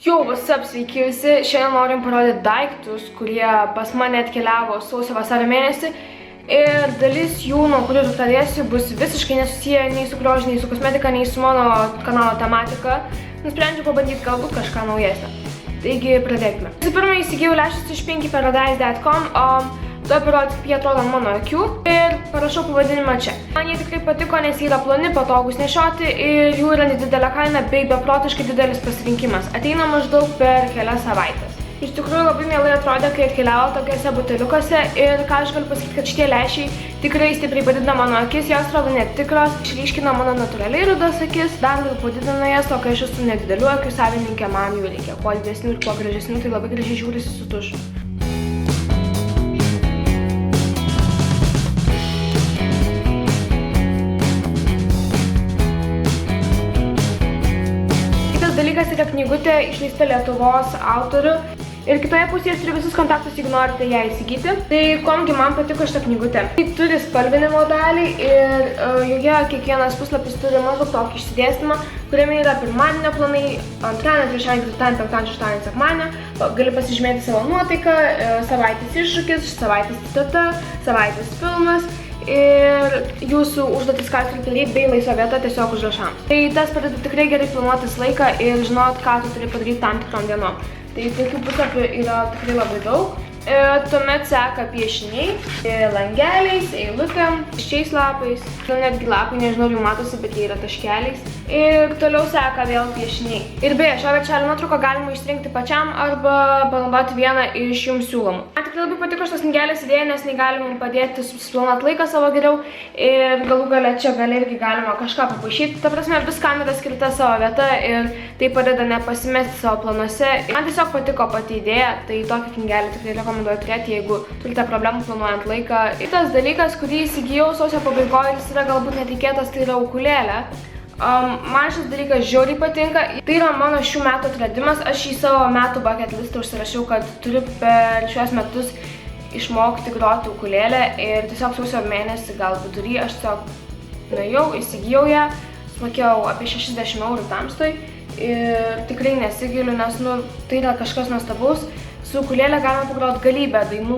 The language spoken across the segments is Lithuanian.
Jau, what's up, sveiki visi. Šiandien norim parodyti daiktus, kurie pas mane atkeliavo sausio vasario mėnesį. Ir dalis jų, nuo kurių pradėsiu, bus visiškai nesusiję nei su grožiu, nei su kosmetika, nei su mano kanalo tematika. Nusprendžiau pabandyti galbūt kažką naujesnio. Taigi, pradėkime. Visų pirma, įsigijau lęšius iš pinkyparadise.com, tuo parodyti, kaip jie atrodo ant mano akių ir parašau pavadinimą čia. Man jie tikrai patiko, nes jie yra ploni, patogus nešioti ir jų yra nedidelė kaina bei beprotiškai didelis pasirinkimas. Ateina maždaug per kelias savaitės. Iš tikrųjų labai mielai atrodė, kai atkeliavo tokiuose buteliukuose ir ką aš galiu pasakyti, kad šitie lęšiai tikrai stipriai padidina mano akis, jos atrodo netikros, išryškina mano natūraliai rudas akis, dar labiau padidina jas, o kai aš esu nedidelių akių savininkė, man jų reikia. Kuo didesnių ir kuo gražesnių, tai labai gražiai žiūrisi su tušu. Dalykas yra knygutė išleista Lietuvos autorių ir kitoje pusėje turiu visus kontaktus, jeigu norite ją įsigyti. Tai komgi man patiko šitą knygutę. Tai turi spalvinimo dalį ir joje kiekvienas puslapis turi maždaug tokį išsidėstymą, kuriame yra pirmadienio planai, antradienio, trečiadienio, ketvirtadienio, penktadienio, šeštadienio, sekmadienio. Gali pasižymėti savo nuotaiką, savaitės iššūkis, savaitės citata, savaitės filmas. Ir jūsų užduotis, ką turite daryti, bei laisva vieta tiesiog užrašams. Tai tas padeda tikrai gerai planuotis laiką ir žinot, ką tu turi padaryti tam tikrom dienom. Tai tokių puslapių yra tikrai labai daug. Tuomet seka piešiniai, langeliais, eilutėm, šiais lapais. Netgi lapai, nežinau, jau matosi, bet jie yra taškeliais. Ir toliau seka vėl piešiniai. Ir beje, šio viršelio nuotrauką galima išsirinkti pačiam arba panaudoti vieną iš jums siūlomų. Man tikrai labai patiko šitos knygelės idėja, nes negalima padėti susiplanuoti laiką savo geriau. Ir galų gale čia gali irgi galima kažką papaišyti. Ta prasme, viskam yra skirta savo vieta ir tai padeda nepasimesti savo planuose. Man tiesiog patiko pati idėja, tai tokią knygelę tikrai rekomenduoju turėti, jeigu turite problemų planuojant laiką. Kitas dalykas, kurį įsigijau sausio pabaigoje, jis yra galbūt netikėtas, tai yra ukulėlė. Man šis dalykas žiauriai patinka. Tai yra mano šių metų atradimas. Aš į savo metų bucket listą užsirašiau, kad turiu per šiuos metus išmokti groti ukulėlę ir tiesiog sausio mėnesį, gal vidury, aš tiesiog nuėjau, įsigijau ją, sumokėjau apie 60 eurų tamstoj ir tikrai nesigiliu, nes tai yra kažkas nuostabaus. Su ukulėlė galima pagroti galybę dainų.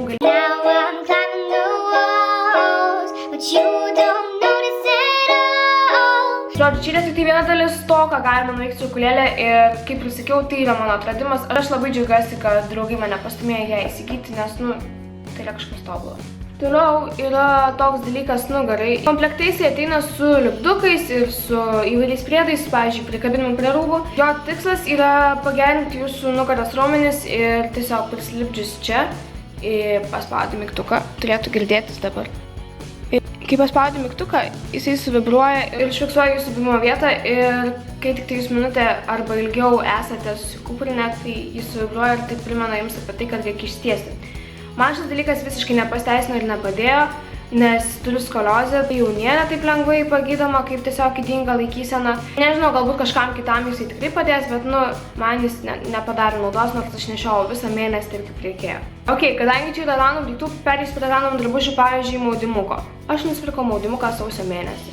Žodžiu, čia yra tik tai viena dalis to, ką galima nuveikti su ukulėlė ir, kaip ir sakiau, tai yra mano atradimas. Aš labai džiaugiuosi, kad draugai mane pastumėjo ją įsigyti, nes, tai yra kažkas tobulo. Toliau yra toks dalykas nugarai. Komplektai jisai ateina su lipdukais ir su įvairiais priedais, pavyzdžiui, prikabinimui prie rūbų. Jo tikslas yra pagerinti jūsų nugaros raumenis ir tiesiog prisilipdžius čia, paspaudi mygtuką, turėtų girdėtis dabar. Kai paspaudi mygtuką, jisai suvibruoja ir užfiksuoja jūsų buvimo vietą ir kai tik tai jūs minutę arba ilgiau esate susikūprinę, tai jis suvibruoja ir tai primena jums apie tai, kad reikia išstiesti. Man šis dalykas visiškai nepasteisino ir nepadėjo, nes turiu skoliozę, tai jau nėra taip lengvai pagydoma, kaip tiesiog ydinga laikysena. Nežinau, galbūt kažkam kitam jisai tikrai padės, bet man jis nepadarė naudos, nors aš nešiojau visą mėnesį taip, kaip reikėjo. Ok, kadangi čia yra random daiktų, perėsiu prie random drabužių, pavyzdžiui, maudimuko. Aš nusipirkau maudimuką sausio mėnesį.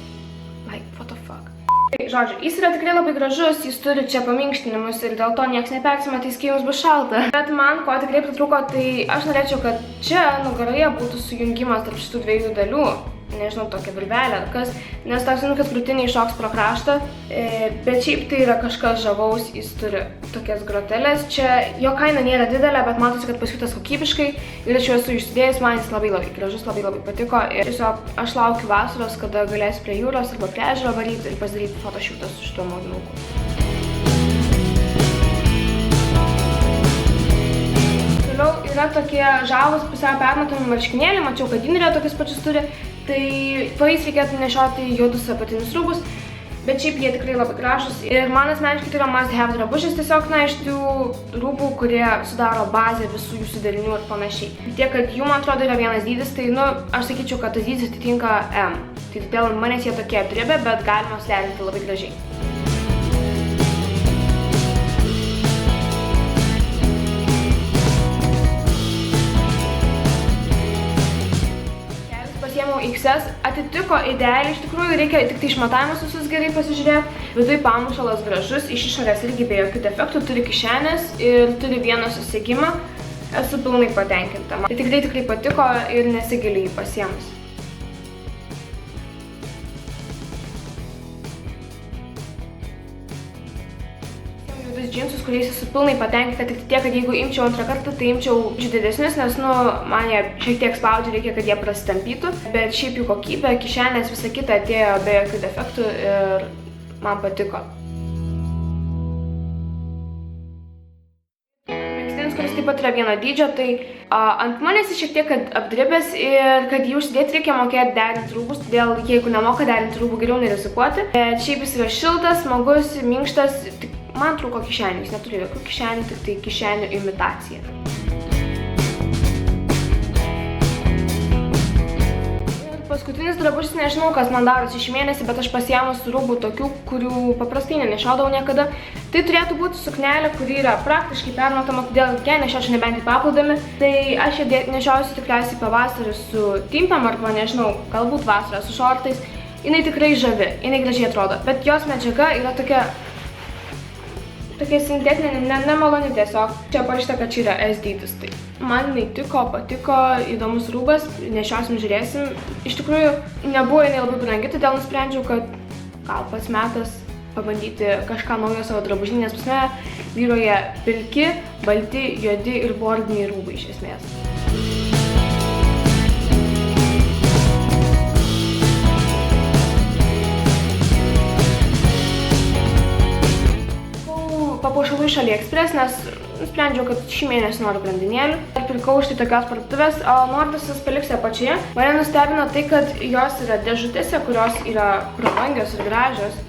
Like, what the fuck? Žodžiu, jis yra tikrai labai gražus, jis turi čia paminkštinimus ir dėl to nieks nepersimatys, kai jums bus šalta. Bet man, ko tikrai pritrūko, tai aš norėčiau, kad čia nugaroje būtų sujungimas tarp šitų dviejų dalių. Nežinau, tokia virvelė ar kas, nes toks kad krūtinė iššoks pro kraštą, bet šiaip tai yra kažkas žavaus, jis turi tokias grotelės. Čia jo kaina nėra didelė, bet matosi, kad pasiūtas kokybiškai ir aš jau esu išsidėjęs, man jis labai gražus, labai patiko ir tiesiog aš laukiu vasaros, kada galėsiu prie jūros arba prie ežero varyti ir pasidaryti fotošiūtą su šituo maudimuku. Toliau yra tokie žavūs pusiau permatomi marškinėliai, mačiau, kad Indrė tokius pačius turi. Tai po jais reikėtų nešioti juodus apatinius rūbus, bet šiaip jie tikrai labai gražus. Ir man asmeniškai tai yra must have drabužis, tiesiog iš tų rūbų, kurie sudaro bazę visų jūsų derinių ir panašiai. Tiek, kad jų, man atrodo, yra vienas dydis, tai aš sakyčiau, kad tas dydis atitinka M. Tai todėl manęs jie tokie apdribę, bet galima suderinti labai gražiai. XS, atitiko idealiai, iš tikrųjų reikia tik tai išmatavimus visus gerai pasižiūrėti. Viduj pamušalas gražus, iš išorės irgi be jokių defektų, turi kišenės ir turi vieną susegimą. Esu pilnai patenkinta. Tai tikrai patiko ir nesigiliu jį pasiemus. Džinsus, kuriais esu pilnai patenkinta, tik tiek, kad jeigu imčiau antrą kartą, tai imčiau didesnius, nes, man jie šiek tiek spaudžia, reikia, kad jie prasitampytų. Bet šiaip jų kokybė, kišenės, visa kita atėjo be jokių defektų ir man patiko. Megztinis, kuris taip pat yra vieno dydžio, tai ant manęs šiek tiek apdribęs ir kad jį užsidėti reikia mokėti derinti rūbus, todėl jeigu nemoka derinti rūbų, geriau nerizikuoti. Bet šiaip jis yra šiltas, smagus, minkštas. Man trūko kišenių, jis neturi jokių kišenių, tik tai kišenių imitacija. Ir paskutinis drabužis, nežinau, kas man darosi šį mėnesį, bet aš pasiėmus rūbų tokių, kurių paprastai nenešiodavau niekada. Tai turėtų būti suknelė, kuri yra praktiškai permatoma, todėl ją nešiočiau nebent į paplūdimį. Tai aš ją nešiosiu tikriausiai pavasarį su timpėm arba, nežinau, galbūt vasarą su šortais. Jinai tikrai žavi, jinai gražiai atrodo, bet jos medžiaga yra tokia sintetinė, nemaloni tiesiog. Čia parašyta, kad čia yra S dydis. Tai man jinai tiko, patiko, įdomus rūbas, nešiosim, žiūrėsim. Iš tikrųjų, nebuvo jinai labai brangi, todėl nusprendžiau, kad gal pats metas pabandyti kažką naujo savo drabužinį, nes pas mane vyroja pilki, balti, juodi ir bordiniai rūbai iš esmės. Papuošalų iš AliExpress, nes nusprendžiau, kad šį mėnesį noriu grandinėlių. Ir pirkau štai tokios parduotuvės, o nuorodas paliksiu apačioje. Mane nustebino tai, kad jos yra dėžutėse, kurios yra prabangios ir gražios.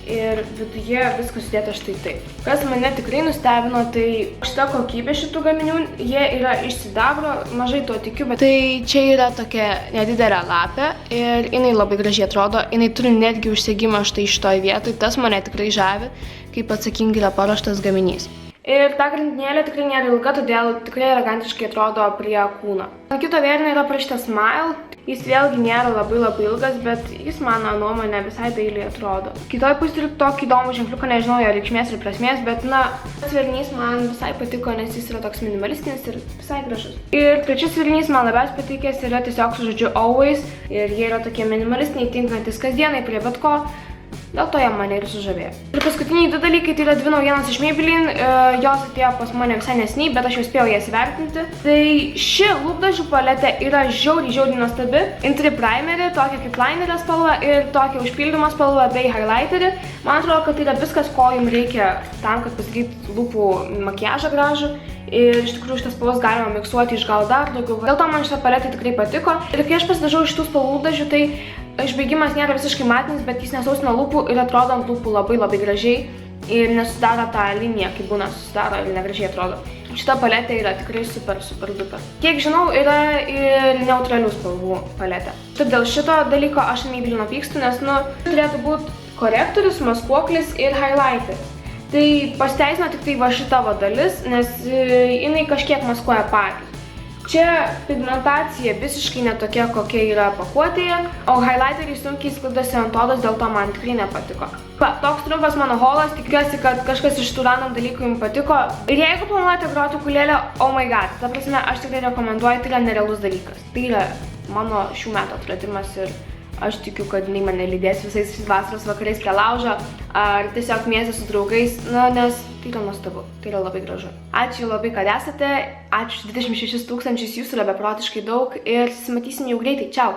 Ir viduje viskas sudėta štai taip. Kas mane tikrai nustebino, tai šita kokybė šitų gaminių, jie yra iš sidabro, mažai to tikiu, bet tai čia yra tokia nedidelė lapė ir jinai labai gražiai atrodo, jinai turi netgi užsegimą štai šitoj vietoj, tas mane tikrai žavi, kaip atsakingai yra paruoštas gaminys. Ir ta grandinėlė tikrai nėra ilga, todėl tikrai elegantiškai atrodo prie kūno. Ant kito vėrinio yra parašytas Smile. Jis vėlgi nėra labai ilgas, bet jis mano nuomonė visai dailiai atrodo. Kitoj pusėje turiu tokį įdomų ženkliuką, nežinau jo reikšmės ir prasmės, bet tas vėrinys man visai patiko, nes jis yra toks minimalistinis ir visai gražus. Ir trečias vėrinys man labiausiai patikęs yra tiesiog su žodžiu Always. Ir jie yra tokie minimalistiniai, tinkantis kasdienai prie bet ko. Dėl to jie mane ir sužavėjo. Ir paskutiniai du dalykai, tai yra dvi naujienos iš Maybelline. Jos atėjo pas mane visai neseniai, bet aš jau spėjau jas įvertinti. Tai ši lūpdažių paletė yra žiauriai nuostabi. Jin turi primerį, tokią kaip linerio spalvą ir tokią užpildymo spalvą bei highlighterį. Man atrodo, kad tai yra viskas, ko jums reikia tam, kad pasidaryti lūpų makiažą gražų. Ir iš tikrųjų šitas spalvas galima miksuoti iš gal dar daugiau. Dėl to man šitą paletę tikrai patiko. Ir kai aš pasidažau šitų spalvų lūpdažių, tai išbaigimas nėra visiškai matinis, bet jis nesausina lūpų ir atrodo ant lūpų labai gražiai. Ir nesusidaro tą liniją, kaip būna susidaro ir negražiai atrodo. Šita paletė yra tikrai super duper. Kiek žinau, yra ir neutralių spalvų paletė. Tad dėl šito dalyko aš Maybelline pykstu, nes turėtų būti korektorius, maskuoklis ir highlighteris. Tai pasiteisino tik tai va šita dalis, nes jinai kažkiek maskuoja patį. Čia pigmentacija visiškai netokia, kokia yra pakuotėje, o highlighteriai sunkiai sklaidosi ant odos, dėl to man tikrai nepatiko. Toks trumpas mano haulas, tikiuosi, kad kažkas iš tų random dalykų jums patiko. Ir jeigu planuojate groti ukulėlę, oh my god, ta prasme, aš tikrai rekomenduoju, tai yra nerealus dalykas. Tai yra mano šių metų atradimas ir aš tikiu, kad jinai mane lydės visais vasaros vakarais prie laužo ar tiesiog mieste su draugais, nes tai yra nuostabu, tai yra labai gražu. Ačiū labai, kad esate, ačiū 26 000, jūsų yra beprotiškai daug ir susimatysim jau greitai, čiau!